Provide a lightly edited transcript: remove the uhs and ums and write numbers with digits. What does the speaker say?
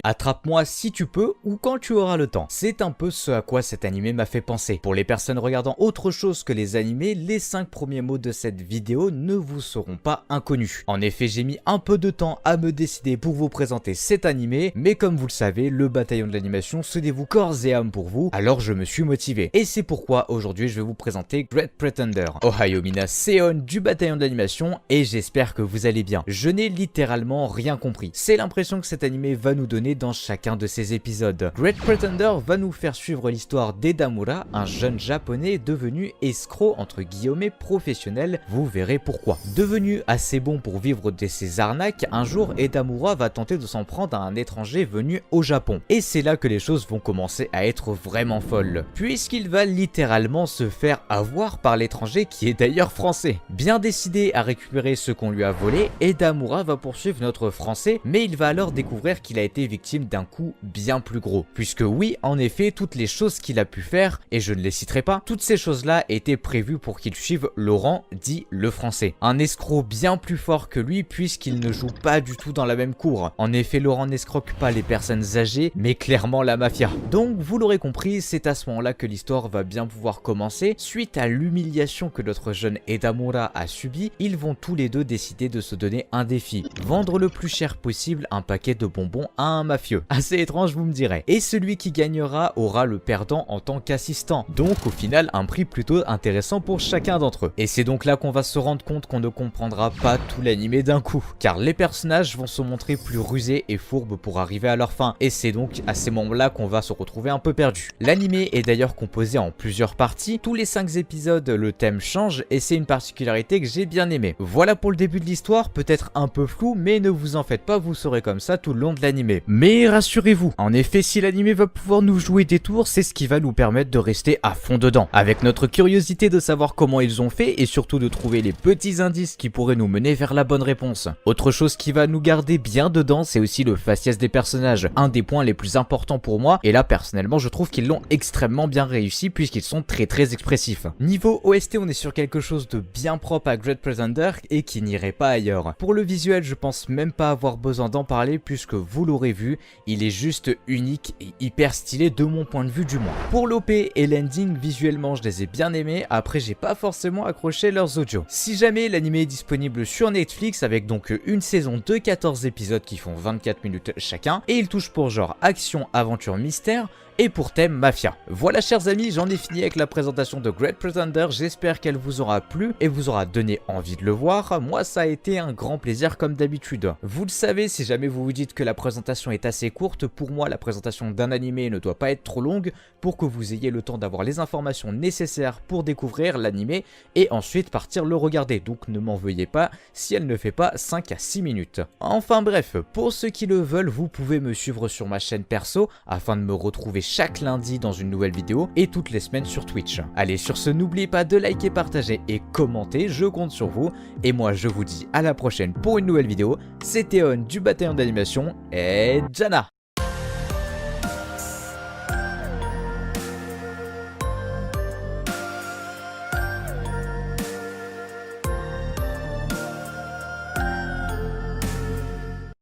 Attrape-moi si tu peux ou quand tu auras le temps. C'est un peu ce à quoi cet animé m'a fait penser. Pour les personnes regardant autre chose que les animés, les 5 premiers mots de cette vidéo ne vous seront pas inconnus. En effet, j'ai mis un peu de temps à me décider pour vous présenter cet animé, mais comme vous le savez, le bataillon de l'animation se dévoue corps et âme pour vous, alors je me suis motivé. Et c'est pourquoi aujourd'hui je vais vous présenter Great Pretender. Ohayou mina Seon du bataillon de l'animation, et j'espère que vous allez bien. Je n'ai littéralement rien compris. C'est l'impression que cet animé va nous donner dans chacun de ses épisodes. Great Pretender va nous faire suivre l'histoire d'Edamura, un jeune japonais devenu escroc entre guillemets professionnel, vous verrez pourquoi. Devenu assez bon pour vivre de ses arnaques, un jour Edamura va tenter de s'en prendre à un étranger venu au Japon. Et c'est là que les choses vont commencer à être vraiment folles, puisqu'il va littéralement se faire avoir par l'étranger qui est d'ailleurs français. Bien décidé à récupérer ce qu'on lui a volé, Edamura va poursuivre notre français, mais il va alors découvrir qu'il a été victime d'un coup bien plus gros. Puisque oui, en effet, toutes les choses qu'il a pu faire, et je ne les citerai pas, toutes ces choses-là étaient prévues pour qu'il suive Laurent, dit le français. Un escroc bien plus fort que lui puisqu'il ne joue pas du tout dans la même cour. En effet, Laurent n'escroque pas les personnes âgées, mais clairement la mafia. Donc, vous l'aurez compris, c'est à ce moment-là que l'histoire va bien pouvoir commencer. Suite à l'humiliation que notre jeune Edamura a subi, ils vont tous les deux décider de se donner un défi. Vendre le plus cher possible un paquet de bonbons à un mafieux. Assez étrange, vous me direz. Et celui qui gagnera aura le perdant en tant qu'assistant. Donc au final, un prix plutôt intéressant pour chacun d'entre eux. Et c'est donc là qu'on va se rendre compte qu'on ne comprendra pas tout l'animé d'un coup. Car les personnages vont se montrer plus rusés et fourbes pour arriver à leur fin. Et c'est donc à ces moments-là qu'on va se retrouver un peu perdu. L'animé est d'ailleurs composé en plusieurs parties. Tous les 5 épisodes, le thème change et c'est une particularité que j'ai bien aimée. Voilà pour le début de l'histoire, peut-être un peu flou, mais ne vous en faites pas, vous serez comme ça tout le long de l'animé. Mais rassurez-vous, en effet, si l'animé va pouvoir nous jouer des tours, c'est ce qui va nous permettre de rester à fond dedans. Avec notre curiosité de savoir comment ils ont fait et surtout de trouver les petits indices qui pourraient nous mener vers la bonne réponse. Autre chose qui va nous garder bien dedans, c'est aussi le faciès des personnages. Un des points les plus importants pour moi, et là personnellement je trouve qu'ils l'ont extrêmement bien réussi puisqu'ils sont très expressifs. Niveau OST, on est sur quelque chose de bien propre à Great Pretender et qui n'irait pas ailleurs. Pour le visuel, je pense même pas avoir besoin d'en parler puisque vous l'aurez vu, il est juste unique et hyper stylé de mon point de vue du moins. Pour l'OP et l'ending, visuellement je les ai bien aimés, après j'ai pas forcément accroché leurs audios. Si jamais l'animé est disponible sur Netflix avec donc une saison de 14 épisodes qui font 24 minutes chacun et il touche pour genre action, aventure, mystère et pour thème mafia. Voilà chers amis, j'en ai fini avec la présentation de Great Pretender, j'espère qu'elle vous aura plu et vous aura donné envie de le voir. Moi ça a été un grand plaisir comme d'habitude. Vous le savez, si jamais vous vous dites que la présentation est assez courte, pour moi la présentation d'un animé ne doit pas être trop longue pour que vous ayez le temps d'avoir les informations nécessaires pour découvrir l'animé et ensuite partir le regarder. Donc ne m'en veuillez pas si elle ne fait pas 5 à 6 minutes. Enfin bref, pour ceux qui le veulent, vous pouvez me suivre sur ma chaîne perso afin de me retrouver chaque lundi dans une nouvelle vidéo et toutes les semaines sur Twitch. Allez, sur ce, n'oubliez pas de liker, partager et commenter, je compte sur vous. Et moi, je vous dis à la prochaine pour une nouvelle vidéo. C'était On du bataillon d'animation et Jana!